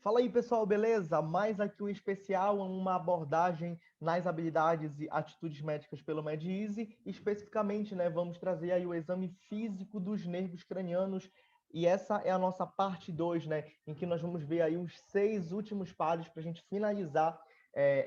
Fala aí, pessoal, beleza? Mais aqui um especial, uma abordagem nas habilidades e atitudes médicas pelo MedEasy. Especificamente, né, vamos trazer aí o exame físico dos nervos cranianos. E essa é a nossa parte 2, né, em que nós vamos ver aí os 6 últimos pares para a gente finalizar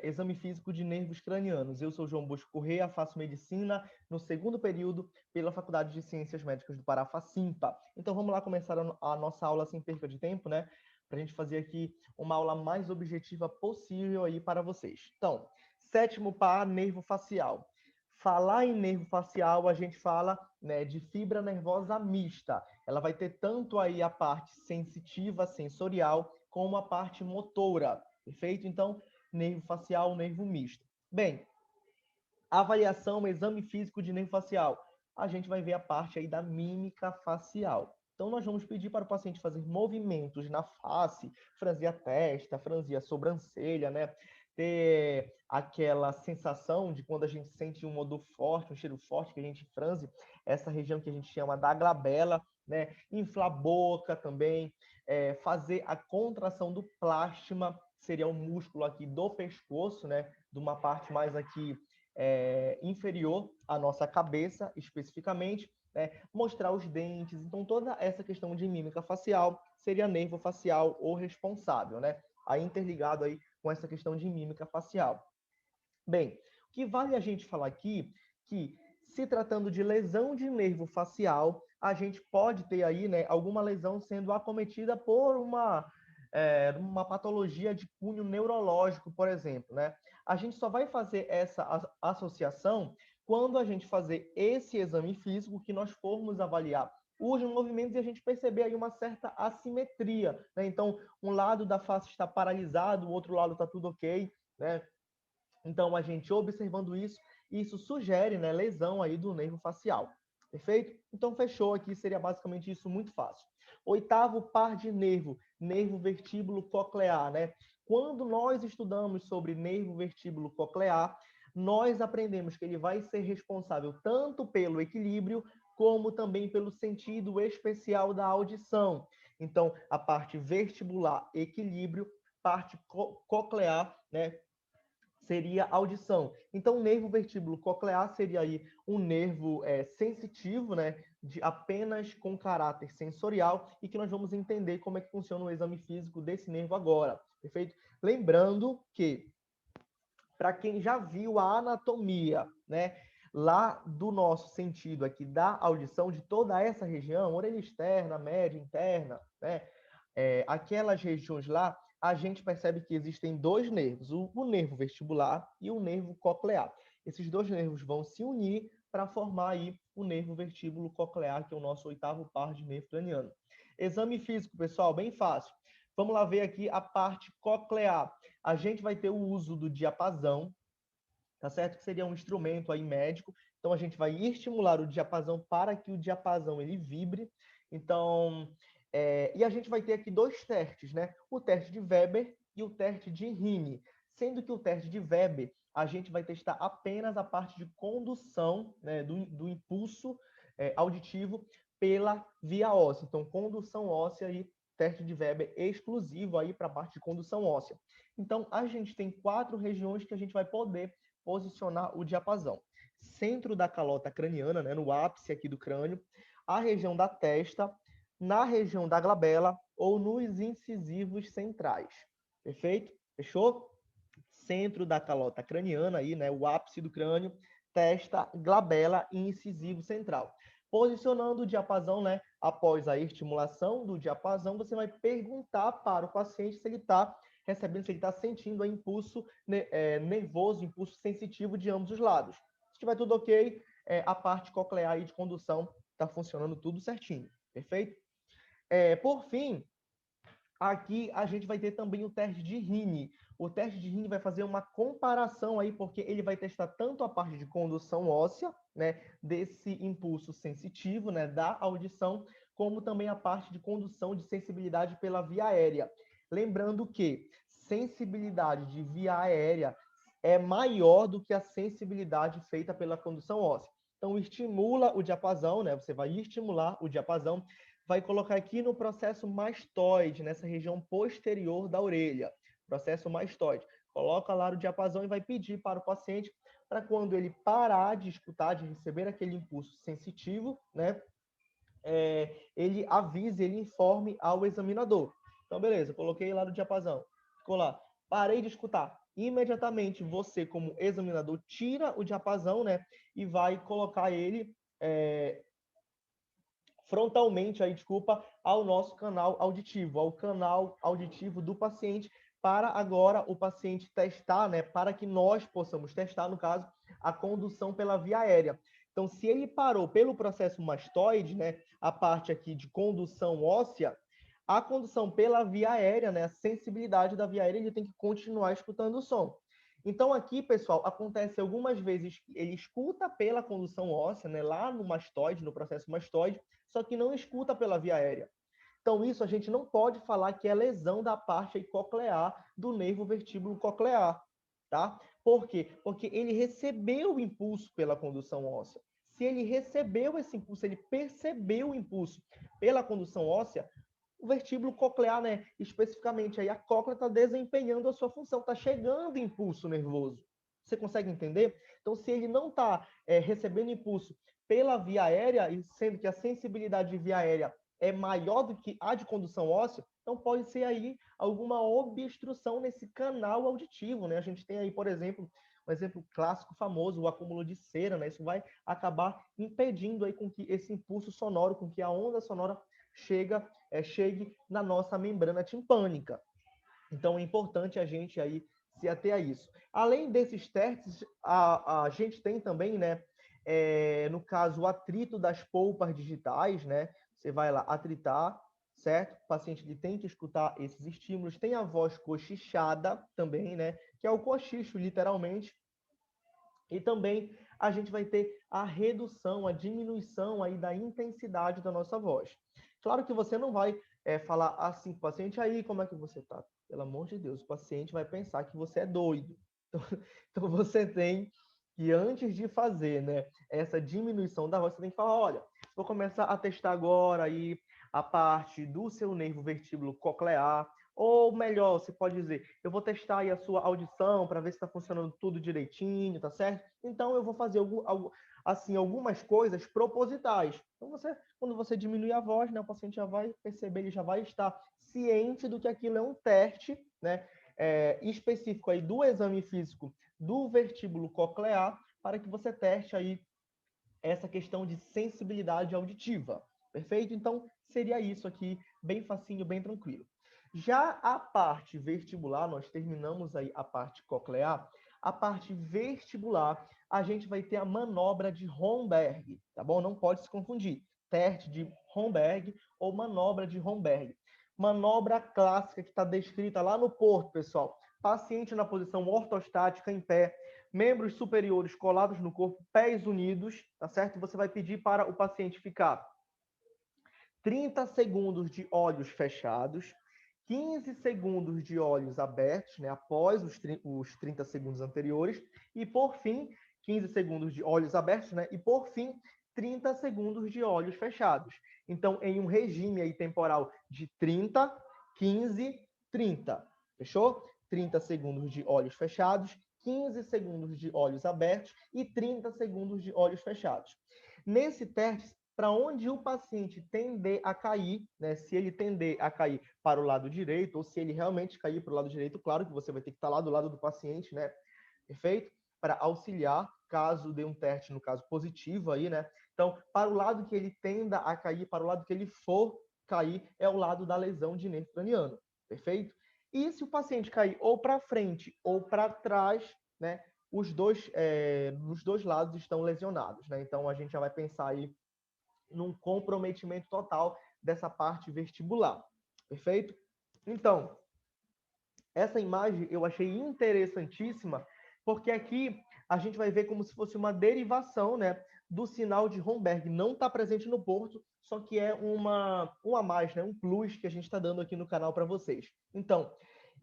exame físico de nervos cranianos. Eu sou João Bosco Corrêa, faço medicina no segundo período pela Faculdade de Ciências Médicas do Pará, FACIMPA. Então vamos lá começar a nossa aula sem perca de tempo, né? Para a gente fazer aqui uma aula mais objetiva possível aí para vocês. Então, sétimo par, nervo facial. Falar em nervo facial, a gente fala, né, de fibra nervosa mista. Ela vai ter tanto aí a parte sensitiva, sensorial, como a parte motora, perfeito? Então, nervo facial, nervo misto. Bem, avaliação, exame físico de nervo facial. A gente vai ver a parte aí da mímica facial. Então, nós vamos pedir para o paciente fazer movimentos na face, franzir a testa, franzir a sobrancelha, né? Ter aquela sensação de quando a gente sente um odor forte, um cheiro forte, que a gente franze essa região que a gente chama da glabela, né? Inflar a boca também, fazer a contração do plasma, que seria o músculo aqui do pescoço, né? De uma parte mais aqui inferior à nossa cabeça, especificamente, né? Mostrar os dentes. Então, toda essa questão de mímica facial seria nervo facial ou responsável, né? Aí interligado aí com essa questão de mímica facial. Bem, o que vale a gente falar aqui que se tratando de lesão de nervo facial, a gente pode ter aí, né, alguma lesão sendo acometida por uma patologia de cunho neurológico, por exemplo, né? A gente só vai fazer essa associação quando a gente fazer esse exame físico que nós formos avaliar os movimentos e a gente perceber aí uma certa assimetria, né? Então, um lado da face está paralisado, o outro lado está tudo ok, né? Então, a gente observando isso, isso sugere, né, lesão aí do nervo facial. Perfeito? Então, fechou aqui, seria basicamente isso, muito fácil. Oitavo par de nervo, nervo vertíbulo coclear, né? Quando nós estudamos sobre nervo vertíbulo coclear, nós aprendemos que ele vai ser responsável tanto pelo equilíbrio, como também pelo sentido especial da audição. Então, a parte vestibular, equilíbrio, parte coclear, né, seria audição. Então, o nervo vertíbulo coclear seria aí um nervo sensitivo, né, de apenas com caráter sensorial e que nós vamos entender como é que funciona o exame físico desse nervo agora, perfeito? Lembrando que, para quem já viu a anatomia, né, lá do nosso sentido aqui da audição, de toda essa região, orelha externa, média, interna, né, aquelas regiões lá, a gente percebe que existem dois nervos, o nervo vestibular e o nervo coclear. Esses dois nervos vão se unir para formar aí o nervo vestíbulo coclear, que é o nosso oitavo par de nervo craniano. Exame físico, pessoal, bem fácil. Vamos lá ver aqui a parte coclear. A gente vai ter o uso do diapasão, tá certo? Que seria um instrumento aí médico. Então a gente vai estimular o diapasão para que o diapasão ele vibre. Então, e a gente vai ter aqui dois testes, né? O teste de Weber e o teste de Rini. Sendo que o teste de Weber, a gente vai testar apenas a parte de condução, né, do impulso auditivo pela via óssea. Então, condução óssea e teste de Weber exclusivo aí para a parte de condução óssea. Então, a gente tem 4 regiões que a gente vai poder posicionar o diapasão. Centro da calota craniana, né, no ápice aqui do crânio, a região da testa, na região da glabela ou nos incisivos centrais. Perfeito? Fechou? Centro da calota craniana aí, né, o ápice do crânio, testa, glabela e incisivo central. Posicionando o diapasão, né, após a estimulação do diapasão, você vai perguntar para o paciente se ele está recebendo, se ele está sentindo o impulso nervoso, impulso sensitivo de ambos os lados. Se estiver tudo ok, a parte coclear aí de condução está funcionando tudo certinho. Perfeito? Por fim, aqui a gente vai ter também o teste de Rini. O teste de Rini vai fazer uma comparação aí, porque ele vai testar tanto a parte de condução óssea, né, desse impulso sensitivo, né, da audição, como também a parte de condução de sensibilidade pela via aérea. Lembrando que sensibilidade de via aérea é maior do que a sensibilidade feita pela condução óssea. Então, estimula o diapasão, né? Você vai estimular o diapasão. vai colocar aqui no processo mastoide, nessa região posterior da orelha. Processo mastoide. Coloca lá no diapasão e vai pedir para o paciente para quando ele parar de escutar, de receber aquele impulso sensitivo, né? Ele avise, ele informe ao examinador. Então, beleza, coloquei lá no diapasão. Ficou lá. Parei de escutar. Imediatamente, você, como examinador, tira o diapasão, né? E vai colocar ele frontalmente, aí, desculpa, ao nosso canal auditivo, ao canal auditivo do paciente, para agora o paciente testar, né? Para que nós possamos testar, no caso, a condução pela via aérea. Então, se ele parou pelo processo mastoide, né? A parte aqui de condução óssea, a condução pela via aérea, né? A sensibilidade da via aérea, ele tem que continuar escutando o som. Então, aqui, pessoal, acontece algumas vezes que ele escuta pela condução óssea, né, lá no mastoide, no processo mastoide, só que não escuta pela via aérea. Então, isso a gente não pode falar que é lesão da parte coclear do nervo vestíbulo coclear, tá? Por quê? Porque ele recebeu o impulso pela condução óssea. Se ele recebeu esse impulso, ele percebeu o impulso pela condução óssea, o vestíbulo coclear, né, especificamente, aí a cóclea está desempenhando a sua função, está chegando impulso nervoso. Você consegue entender? Então, se ele não está recebendo impulso pela via aérea, e sendo que a sensibilidade de via aérea é maior do que a de condução óssea, então pode ser aí alguma obstrução nesse canal auditivo, né? A gente tem aí, por exemplo, um exemplo clássico famoso, o acúmulo de cera, né? Isso vai acabar impedindo aí com que esse impulso sonoro, com que a onda sonora chegue na nossa membrana timpânica. Então, é importante a gente aí se ater a isso. Além desses testes, a gente tem também, né, no caso, o atrito das polpas digitais, né? Você vai lá atritar, certo? O paciente ele tem que escutar esses estímulos. Tem a voz cochichada também, né? Que é o cochicho, literalmente. E também a gente vai ter a redução, a diminuição aí da intensidade da nossa voz. Claro que você não vai falar assim para o paciente, aí, como é que você está? Pelo amor de Deus, o paciente vai pensar que você é doido. Então você tem que, antes de fazer, né, essa diminuição da voz, você tem que falar, olha, vou começar a testar agora aí a parte do seu nervo vestíbulo coclear, ou melhor, você pode dizer, eu vou testar aí a sua audição para ver se está funcionando tudo direitinho, tá certo? Então eu vou fazer assim, algumas coisas propositais. Então quando você diminui a voz, né, o paciente já vai perceber, ele já vai estar ciente do que aquilo é um teste, né, específico aí do exame físico do vestíbulo coclear, para que você teste aí essa questão de sensibilidade auditiva. Perfeito? Então, seria isso aqui, bem facinho, bem tranquilo. Já a parte vestibular, nós terminamos aí a parte coclear. A parte vestibular, a gente vai ter a manobra de Romberg, tá bom? Não pode se confundir. Teste de Romberg ou manobra de Romberg. Manobra clássica que está descrita lá no Porto, pessoal. Paciente na posição ortostática em pé, membros superiores colados no corpo, pés unidos, tá certo? Você vai pedir para o paciente ficar 30 segundos de olhos fechados, 15 segundos de olhos abertos, né, após os 30 segundos anteriores, e por fim, 15 segundos de olhos abertos, né, e por fim, 30 segundos de olhos fechados. Então, em um regime aí temporal de 30, 15, 30. Fechou? 30 segundos de olhos fechados, 15 segundos de olhos abertos e 30 segundos de olhos fechados. Nesse teste, para onde o paciente tender a cair, né? Se ele tender a cair para o lado direito, ou se ele realmente cair para o lado direito, claro que você vai ter que estar lá do lado do paciente, né? Perfeito? Para auxiliar, caso dê um teste, no caso positivo aí, né? Então, para o lado que ele tenda a cair, para o lado que ele for cair, é o lado da lesão de nervo craniano. Perfeito? E se o paciente cair ou para frente ou para trás, né? Os dois lados estão lesionados, né? Então, a gente já vai pensar aí num comprometimento total dessa parte vestibular. Perfeito? Então, essa imagem eu achei interessantíssima, porque aqui a gente vai ver como se fosse uma derivação, né, do sinal de Romberg. Não está presente no Porto, só que é um a mais, né, um plus que a gente está dando aqui no canal para vocês. Então,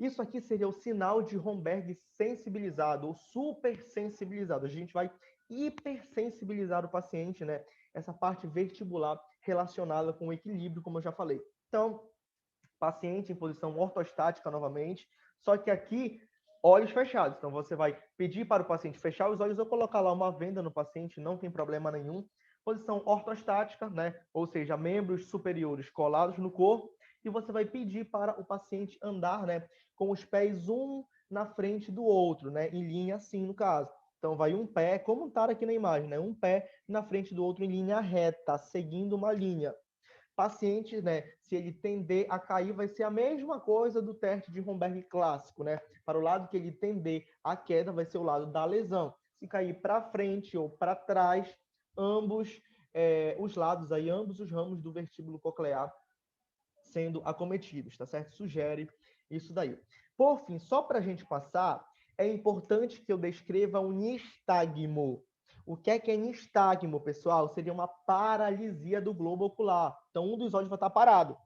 isso aqui seria o sinal de Romberg sensibilizado ou supersensibilizado. A gente vai hipersensibilizar o paciente, né? Essa parte vestibular relacionada com o equilíbrio, como eu já falei. Então, paciente em posição ortostática novamente, só que aqui, olhos fechados. Então, você vai pedir para o paciente fechar os olhos ou colocar lá uma venda no paciente, não tem problema nenhum. Posição ortostática, né? Ou seja, membros superiores colados no corpo, e você vai pedir para o paciente andar, né, com os pés um na frente do outro, né, em linha assim, no caso. Então, vai um pé, como está aqui na imagem, né, um pé na frente do outro em linha reta, seguindo uma linha. Paciente, né, se ele tender a cair, vai ser a mesma coisa do teste de Romberg clássico, né? Para o lado que ele tender a queda, vai ser o lado da lesão. Se cair para frente ou para trás, ambos os lados aí, ambos os ramos do vestíbulo coclear sendo acometidos, tá certo? Sugere isso daí. Por fim, só para a gente passar, é importante que eu descreva o nistagmo. O que é nistagmo, pessoal? Seria uma paralisia do globo ocular. Então, um dos olhos vai estar parado.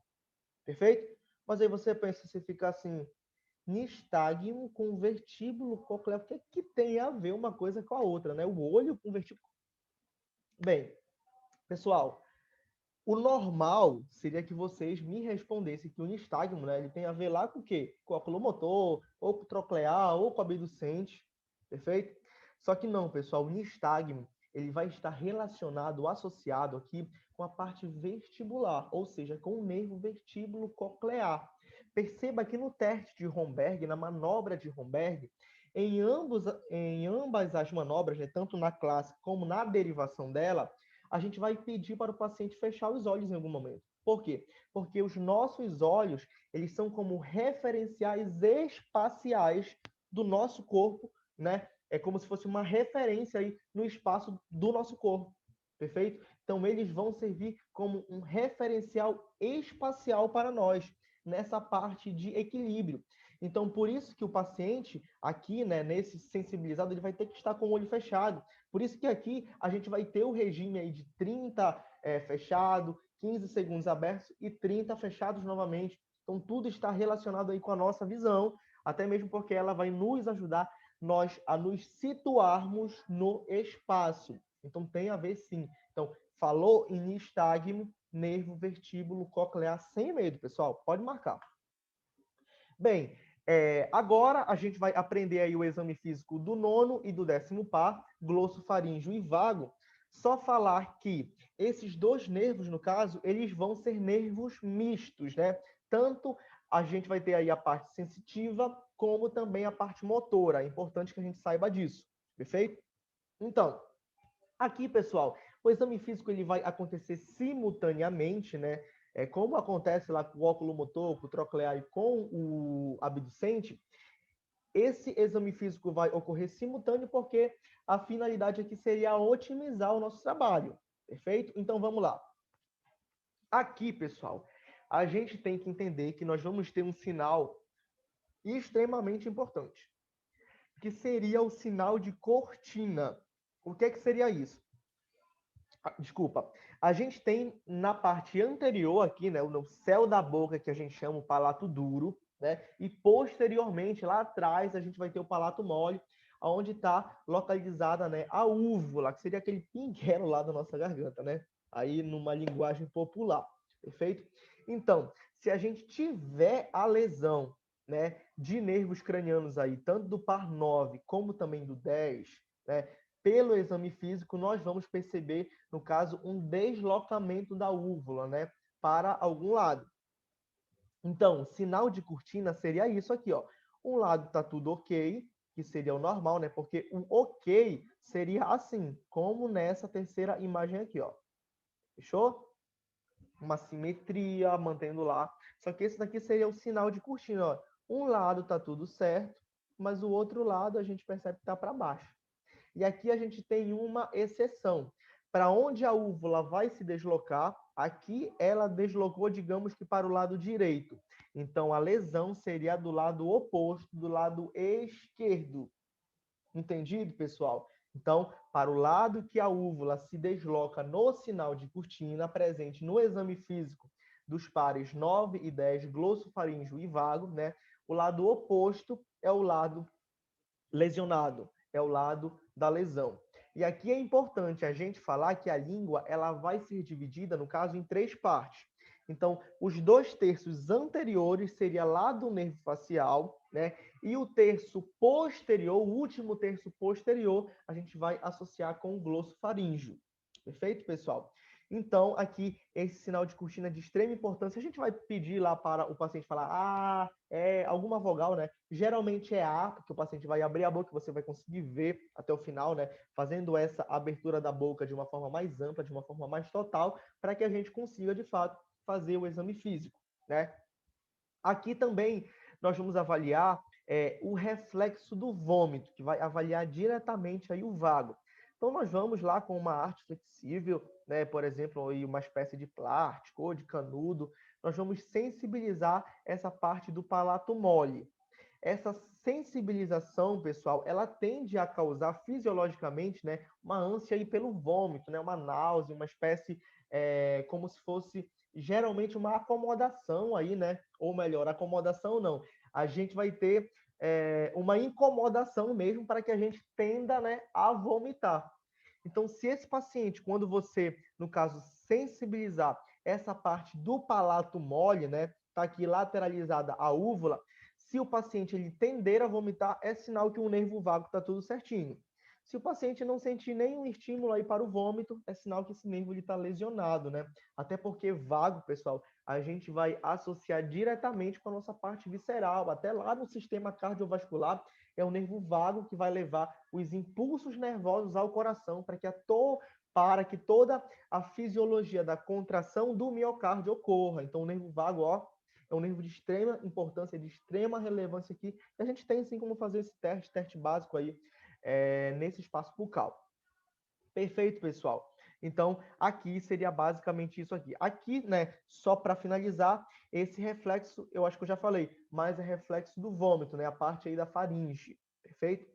Perfeito? Mas aí você pensa, você fica assim, nistagmo com vestíbulo coclear. O que é que tem a ver uma coisa com a outra, né? O olho com vestíbulo. Bem, pessoal, o normal seria que vocês me respondessem que o nistagmo, né, ele tem a ver lá com o quê? Com o oculomotor, ou com o troclear, ou com o abducente, perfeito? Só que não, pessoal, o nistagmo, ele vai estar relacionado, associado aqui com a parte vestibular, ou seja, com o nervo vestíbulo coclear. Perceba que no teste de Romberg, na manobra de Romberg, em ambas as manobras, né, tanto na classe como na derivação dela, a gente vai pedir para o paciente fechar os olhos em algum momento. Por quê? Porque os nossos olhos, eles são como referenciais espaciais do nosso corpo, né? É como se fosse uma referência aí no espaço do nosso corpo, perfeito? Então, eles vão servir como um referencial espacial para nós, nessa parte de equilíbrio. Então, por isso que o paciente aqui, né, nesse sensibilizado, ele vai ter que estar com o olho fechado. Por isso que aqui a gente vai ter o regime aí de 30 fechado, 15 segundos abertos e 30 fechados novamente. Então, tudo está relacionado aí com a nossa visão, até mesmo porque ela vai nos ajudar nós a nos situarmos no espaço. Então, tem a ver sim. Então, falou em nistagmo, nervo vestíbulo coclear, sem medo, pessoal. Pode marcar. Bem, agora a gente vai aprender aí o exame físico do 9º e do 10º par, glossofaríngeo e vago. Só falar que esses dois nervos, no caso, eles vão ser nervos mistos, né? Tanto a gente vai ter aí a parte sensitiva, como também a parte motora. É importante que a gente saiba disso, perfeito? Então, aqui, pessoal, o exame físico ele vai acontecer simultaneamente, né? Como acontece lá com o óculo motor, com o troclear e com o abducente, esse exame físico vai ocorrer simultâneo porque a finalidade aqui seria otimizar o nosso trabalho, perfeito? Então, vamos lá. Aqui, pessoal, a gente tem que entender que nós vamos ter um sinal extremamente importante, que seria o sinal de cortina. O que seria isso? Desculpa. A gente tem na parte anterior aqui, né, no céu da boca, que a gente chama o palato duro, né? E posteriormente, lá atrás, a gente vai ter o palato mole, onde está localizada, né, a úvula, que seria aquele pinguelo lá da nossa garganta, né? Aí numa linguagem popular, perfeito? Então, se a gente tiver a lesão, né, de nervos cranianos aí, tanto do par 9 como também do 10, né, pelo exame físico, nós vamos perceber, no caso, um deslocamento da úvula, né, para algum lado. Então, sinal de cortina seria isso aqui, ó. Um lado tá tudo ok, que seria o normal, né? Porque o ok seria assim, como nessa terceira imagem aqui, ó. Fechou? Uma simetria, mantendo lá. Só que esse daqui seria o sinal de cortina, ó. Um lado tá tudo certo, mas o outro lado a gente percebe que tá para baixo. E aqui a gente tem uma exceção. Para onde a úvula vai se deslocar, aqui ela deslocou, digamos que para o lado direito. Então, a lesão seria do lado oposto, do lado esquerdo. Entendido, pessoal? Então, para o lado que a úvula se desloca no sinal de cortina, presente no exame físico dos pares 9 e 10, glossofaríngeo e vago, né? O lado oposto é o lado lesionado, é o lado da lesão. E aqui é importante a gente falar que a língua ela vai ser dividida, no caso, em 3 partes. Então, os 2/3 anteriores seria lá do nervo facial, né? E o terço posterior, o último terço posterior, a gente vai associar com o glossofaríngeo. Perfeito, pessoal? Então, aqui, esse sinal de cortina é de extrema importância. A gente vai pedir lá para o paciente falar alguma vogal, né? Geralmente é A, porque o paciente vai abrir a boca, você vai conseguir ver até o final, né? Fazendo essa abertura da boca de uma forma mais ampla, de uma forma mais total, para que a gente consiga, de fato, fazer o exame físico, né? Aqui também nós vamos avaliar o reflexo do vômito, que vai avaliar diretamente aí o vago. Então, nós vamos lá com uma arte flexível, né, por exemplo, aí uma espécie de plástico ou de canudo, nós vamos sensibilizar essa parte do palato mole. Essa sensibilização, pessoal, ela tende a causar fisiologicamente, né, uma ânsia aí pelo vômito, né, uma náusea, uma espécie como se fosse geralmente uma acomodação aí, né? Ou melhor, acomodação não. A gente vai ter uma incomodação mesmo para que a gente tenda, né, a vomitar. Então, se esse paciente, quando você, no caso, sensibilizar essa parte do palato mole, né, tá aqui lateralizada a úvula, se o paciente ele tender a vomitar, é sinal que o nervo vago está tudo certinho. Se o paciente não sentir nenhum estímulo aí para o vômito, é sinal que esse nervo está lesionado, né? Até porque vago, pessoal, a gente vai associar diretamente com a nossa parte visceral, até lá no sistema cardiovascular, é o nervo vago que vai levar os impulsos nervosos ao coração para que toda a fisiologia da contração do miocárdio ocorra. Então, o nervo vago, ó, é um nervo de extrema importância, de extrema relevância aqui. E a gente tem sim como fazer esse teste básico aí nesse espaço bucal. Perfeito, pessoal. Então, aqui seria basicamente isso aqui. Aqui, né, só para finalizar, esse reflexo, eu acho que eu já falei, mas é reflexo do vômito, né, a parte aí da faringe. Perfeito?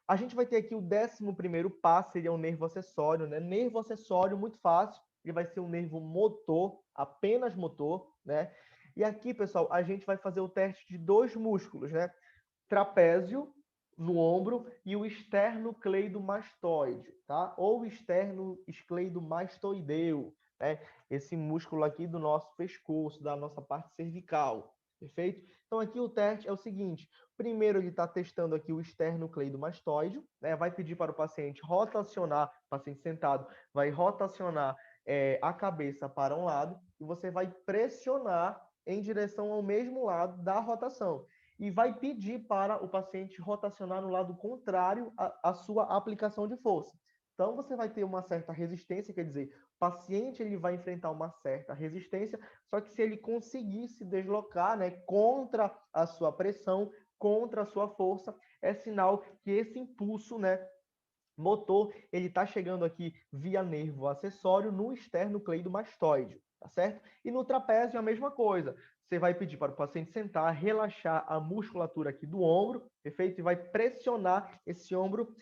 A gente vai ter aqui o 11º passo, seria o nervo acessório, né? Nervo acessório, muito fácil, ele vai ser um nervo motor, apenas motor, né? E aqui, pessoal, a gente vai fazer o teste de 2 músculos, né? Trapézio no ombro e o esternocleidomastoide, tá? Ou esternocleidomastoideu, né? Esse músculo aqui do nosso pescoço, da nossa parte cervical, perfeito? Então aqui o teste é o seguinte, primeiro ele está testando aqui o esternocleidomastoide, né? Vai pedir para o paciente rotacionar, paciente sentado, vai rotacionar a cabeça para um lado e você vai pressionar em direção ao mesmo lado da rotação e vai pedir para o paciente rotacionar no lado contrário à sua aplicação de força. Então, você vai ter uma certa resistência, quer dizer, o paciente ele vai enfrentar uma certa resistência, só que se ele conseguir se deslocar, né, contra a sua pressão, contra a sua força, é sinal que esse impulso, né, motor, ele está chegando aqui via nervo acessório no esternocleidomastoide, tá certo? E no trapézio a mesma coisa. Você vai pedir para o paciente sentar, relaxar a musculatura aqui do ombro, perfeito? E vai pressionar esse ombro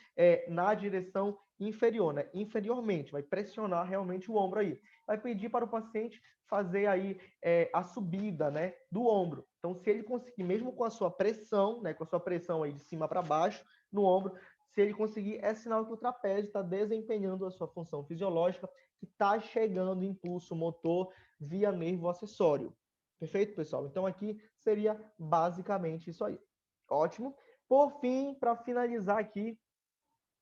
na direção inferior, né? Inferiormente, vai pressionar realmente o ombro aí. Vai pedir para o paciente fazer aí a subida, né, do ombro. Então, se ele conseguir, mesmo com a sua pressão, né, com a sua pressão aí de cima para baixo no ombro, se ele conseguir, é sinal que o trapézio está desempenhando a sua função fisiológica, que está chegando impulso motor via nervo acessório. Perfeito, pessoal? Então, aqui seria basicamente isso aí. Ótimo. Por fim, para finalizar aqui,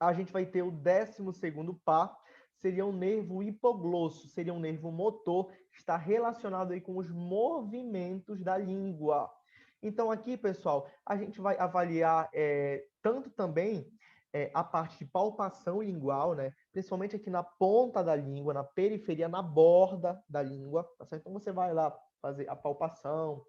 a gente vai ter o 12º par, seria um nervo hipoglosso, seria um nervo motor, está relacionado aí com os movimentos da língua. Então, aqui, pessoal, a gente vai avaliar tanto também a parte de palpação lingual, né? Principalmente aqui na ponta da língua, na periferia, na borda da língua, tá certo? Então, você vai lá fazer a palpação,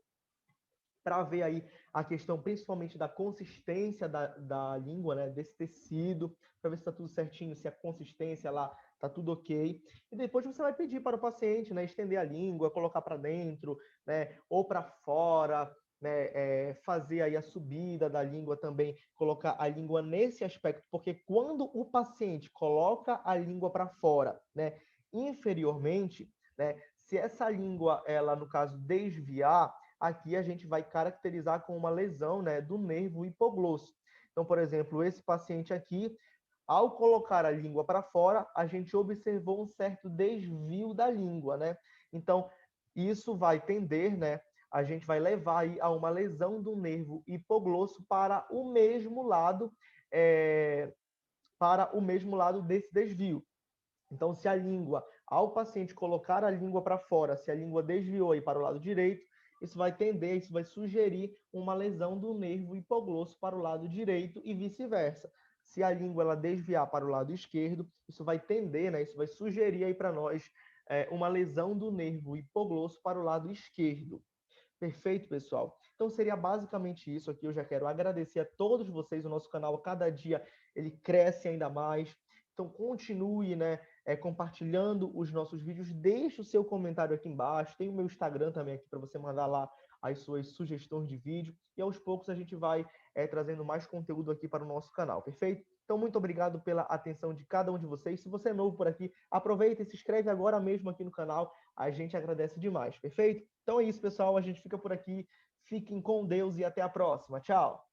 para ver aí a questão principalmente da consistência da língua, né, desse tecido, para ver se está tudo certinho, se a consistência lá está tudo ok. E depois você vai pedir para o paciente, né, estender a língua, colocar para dentro, né, ou para fora, né, fazer aí a subida da língua também, colocar a língua nesse aspecto, porque quando o paciente coloca a língua para fora, né, inferiormente, né, se essa língua, ela, no caso, desviar, aqui a gente vai caracterizar com uma lesão, né, do nervo hipoglosso. Então, por exemplo, esse paciente aqui, Ao colocar a língua para fora, a gente observou um certo desvio da língua, né? Então, isso vai tender, né? A gente vai levar aí a uma lesão do nervo hipoglosso é, para o mesmo lado desse desvio. Então, se a língua, ao paciente colocar a língua para fora, se a língua desviou aí para o lado direito, isso vai tender, isso vai sugerir uma lesão do nervo hipoglosso para o lado direito e vice-versa. Se a língua ela desviar para o lado esquerdo, isso vai tender, né? Isso vai sugerir aí para nós uma lesão do nervo hipoglosso para o lado esquerdo. Perfeito, pessoal. Então seria basicamente isso aqui. Eu já quero agradecer a todos vocês. O nosso canal, a cada dia, ele cresce ainda mais. Então continue, né, compartilhando os nossos vídeos. Deixe o seu comentário aqui embaixo. Tem o meu Instagram também aqui para você mandar lá as suas sugestões de vídeo. E aos poucos a gente vai trazendo mais conteúdo aqui para o nosso canal. Perfeito? Então, muito obrigado pela atenção de cada um de vocês. Se você é novo por aqui, aproveita e se inscreve agora mesmo aqui no canal. A gente agradece demais, perfeito? Então é isso, pessoal. A gente fica por aqui. Fiquem com Deus e até a próxima. Tchau!